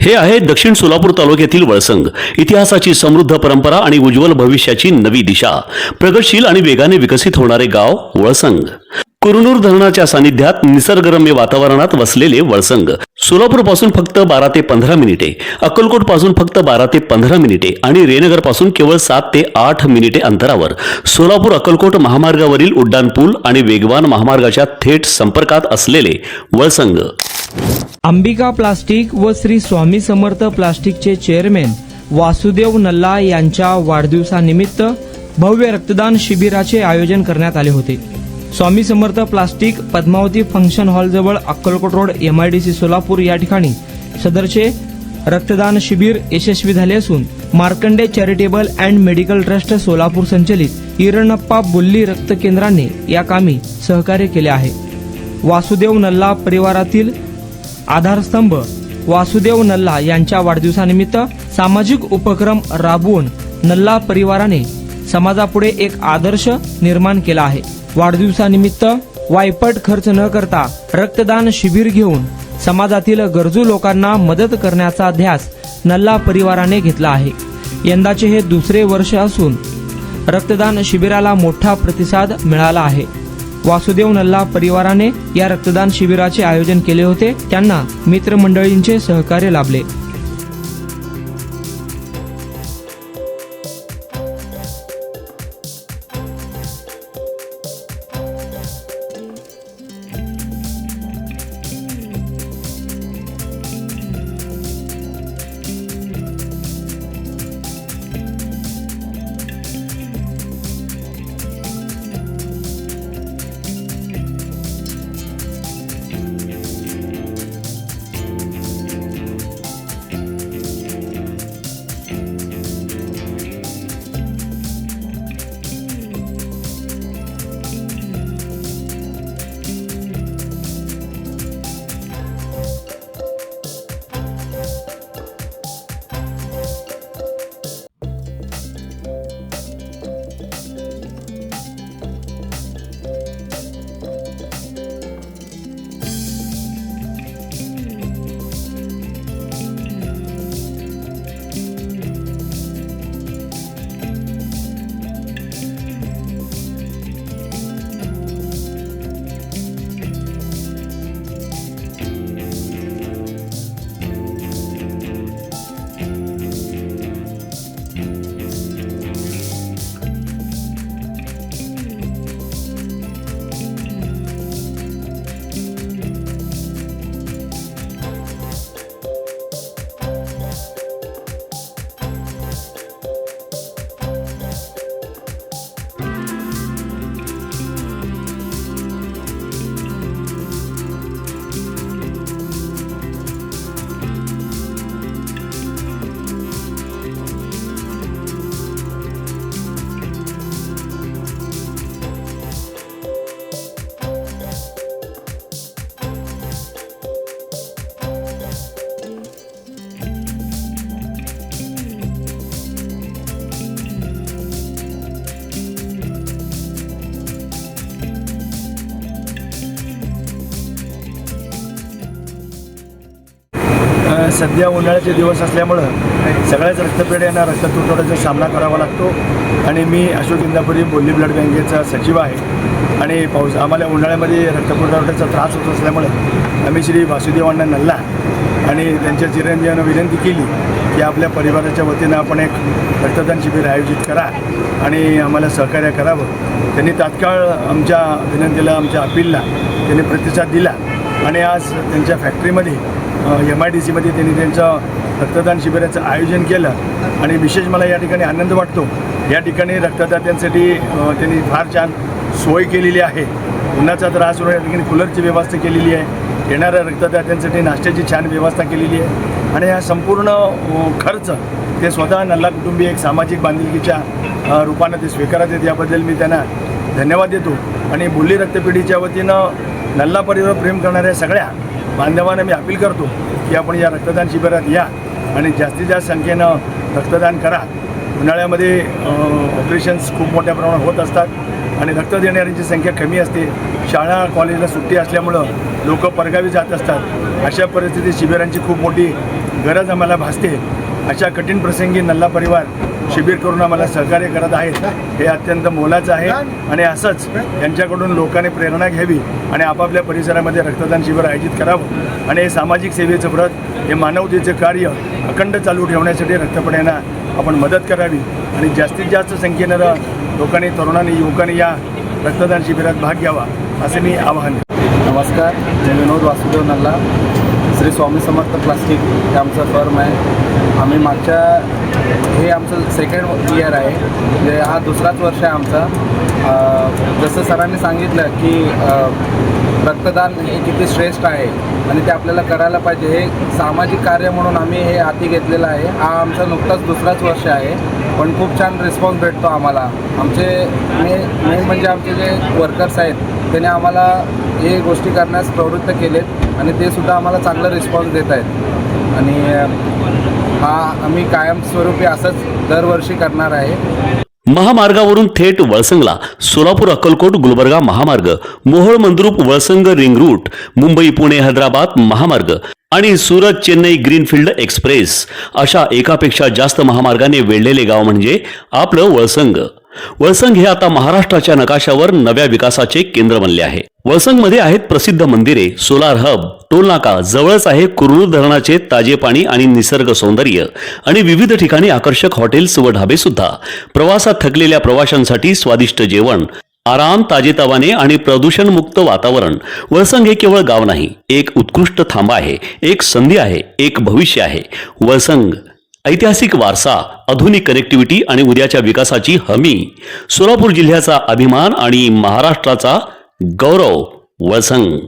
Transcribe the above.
हे आहे दक्षिण सोलापूर तालुक्यातील वळसंग. इतिहासाची समृद्ध परंपरा आणि उज्ज्वल भविष्याची नवी दिशा. प्रगतशील आणि वेगाने विकसित होणारे गाव वळसंग. कुरनूर धरणाच्या सानिध्यात निसर्गरम्य वातावरणात वसलेले वळसंग सोलापूर पासून फक्त 12 ते 15 मिनिटे, अक्कलकोट पासून फक्त 12 ते 15 मिनिटे आणि रेनगर पासून केवळ 7 ते 8 मिनिटे अंतरावर सोलापूर अक्कलकोट महामार्गावरील उड्डाणपूल आणि वेगवान महामार्गाच्या थेट संपर्कात असलेले वळसंग. अंबिका प्लास्टिक व श्री स्वामी समर्थ प्लास्टिकचे चेअरमॅन वासुदेव नल्ला यांच्या वाढदिवसानिमित्त भव्य रक्तदान शिबिराचे आयोजन करण्यात आले होते. Swami Samarth plastic Padmavati function hall जवळ अक्कलकोट रोड MIDC सोलापूर या ठिकाणी सदरचे रक्तदान शिबिर यशस्वी झाले असून Markande Charitable and Medical Trust Solapur संचलित इरणप्पा बुल्ली रक्त केंद्राने या कामी सहकार्य केले आहे. वासुदेव नल्ला परिवारातील आधारस्तंभ वासुदेव नल्ला यांच्या वाढदिवसानिमित्त सामाजिक उपक्रम राबवून नल्ला परिवाराने समाजापुढे एक आदर्श निर्माण केला आहे. वाढदिवसानिमित्त वायपट खर्च न करता रक्तदान शिबिर घेऊन समाजातील गरजू लोकांना मदत करण्याचा ध्यास नल्ला परिवाराने घेतला आहे. यंदाचे हे दुसरे वर्ष असून रक्तदान शिबिराला मोठा प्रतिसाद मिळाला आहे. वासुदेव नल्ला परिवाराने या रक्तदान शिबिराचे आयोजन केले होते. त्यांना मित्रमंडळींचे सहकार्य लाभले. सध्या उन्हाळ्याचे दिवस असल्यामुळं सगळ्याच रक्तपेढ्यांना रक्ततुटवड्याचा सामना करावा लागतो आणि मी अशोक इंदापुरी बोल्ली ब्लड बँकेचा सचिव आहे. आणि आम्हाला उन्हाळ्यामध्ये रक्तपुरवठ्याचा त्रास होत असल्यामुळे आम्ही श्री वासुदेवांना नल्ला आणि त्यांच्या चिरंजीवांना विनंती केली की आपल्या परिवाराच्या वतीनं आपण एक रक्तदान शिबिर आयोजित करा आणि आम्हाला सहकार्य करावं. त्यांनी तात्काळ आमच्या विनंतीला, आमच्या अपीलला त्यांनी प्रतिसाद दिला आणि आज त्यांच्या फॅक्टरीमध्ये MIDCमध्ये त्यांनी त्यांचं रक्तदान शिबिराचं आयोजन केलं. आणि विशेष मला या ठिकाणी आनंद वाटतो. या ठिकाणी रक्तदात्यांसाठी त्यांनी फार छान सोय केलेली आहे. उन्हाचा त्रास होऊन या ठिकाणी कूलरची व्यवस्था केलेली आहे. येणाऱ्या रक्तदात्यांसाठी नाश्त्याची छान व्यवस्था केलेली आहे. आणि हा संपूर्ण खर्च ते स्वतः नल्ला कुटुंबीय एक सामाजिक बांधिलकीच्या रूपानं ते स्वीकारत आहेत. याबद्दल मी त्यांना धन्यवाद देतो. आणि बोल्ली रक्तपेढीच्या वतीनं नल्ला परिवार प्रेम करणाऱ्या सगळ्या बांधवांना मी अपील करतो की आपण या रक्तदान शिबिरात या आणि जास्तीत जास्त संख्येनं रक्तदान करा. उन्हाळ्यामध्ये ऑपरेशन्स खूप मोठ्या प्रमाणात होत असतात आणि रक्त देणाऱ्यांची संख्या कमी असते. शाळा कॉलेजला सुट्टी असल्यामुळं लोक परगावी जात असतात. अशा परिस्थितीत शिबिरांची खूप मोठी गरज आम्हाला भासते अशा कठीण प्रसंगी नल्ला परिवार शिबिर करून आम्हाला सहकार्य करत आहेत. हे अत्यंत मोलाचं आहे आणि असंच यांच्याकडून लोकांनी प्रेरणा घ्यावी आणि आपापल्या परिसरामध्ये रक्तदान शिबिर आयोजित करावं आणि हे सामाजिक सेवेचं व्रत, हे मानवतेचं कार्य अखंड चालू ठेवण्यासाठी रक्तपेढ्यांना आपण मदत करावी आणि जास्तीत जास्त संख्येनं लोकांनी, तरुणांनी, युवकांनी या रक्तदान शिबिरात भाग घ्यावा असे मी आवाहन करतो. नमस्कार, मी विनोद वासुदेव नल्ला. श्री स्वामी समर्थ प्लास्टिक हे आमचं फर्म आहे. आम्ही हे आमचं सेकंड इयर आहे, म्हणजे हा दुसराच वर्ष आहे आमचा. जसं सरांनी सांगितलं की रक्तदान हे किती श्रेष्ठ आहे आणि ते आपल्याला करायला पाहिजे. हे सामाजिक कार्य म्हणून आम्ही हे हाती घेतलेलं आहे. हा आमचा नुकताच दुसराच वर्ष आहे, पण खूप छान रिस्पॉन्स भेटतो आम्हाला. आमचे मेन म्हणजे आमचे जे वर्कर्स आहेत त्याने आम्हाला हे गोष्टी करण्यास प्रवृत्त केलेत आणि ते सुद्धा आम्हाला चांगला रिस्पॉन्स देत आहेत आणि हा आम्ही कायमस्वरूपी असंच दरवर्षी करणार आहे. महामार्गावरून थेट वळसंगला सोलापूर अक्कलकोट गुलबर्गा महामार्ग, मोहोळ मंद्रुप वळसंग रिंग रूट, मुंबई पुणे हैदराबाद महामार्ग आणि सुरत चेन्नई ग्रीनफील्ड एक्सप्रेस अशा एकापेक्षा जास्त महामार्गाने वेढलेले गाव म्हणजे आपलं वळसंग. वळसंग हे आता महाराष्ट्राच्या नकाशावर नव्या विकासाचे केंद्र बनले आहे. वळसंगमध्ये आहेत प्रसिद्ध मंदिरे, सोलार हब, टोलनाका, जवळच आहे कुरनूर धरणाचे ताजे पाणी आणि निसर्ग सौंदर्य आणि विविध ठिकाणी आकर्षक हॉटेल्स व ढाबे सुद्धा. प्रवासात थकलेल्या प्रवाशांसाठी स्वादिष्ट जेवण, आराम, ताजेतवाने आणि प्रदूषणमुक्त वातावरण. वळसंग हे केवळ गाव नाही, एक उत्कृष्ट थांबा आहे, एक संधी आहे, एक भविष्य आहे. वळसंग ऐतिहासिक वारसा, आधुनिक कनेक्टिव्हिटी आणि उद्याच्या विकासाची हमी. सोलापूर जिल्ह्याचा अभिमान आणि महाराष्ट्राचा गौरव. वळसंग.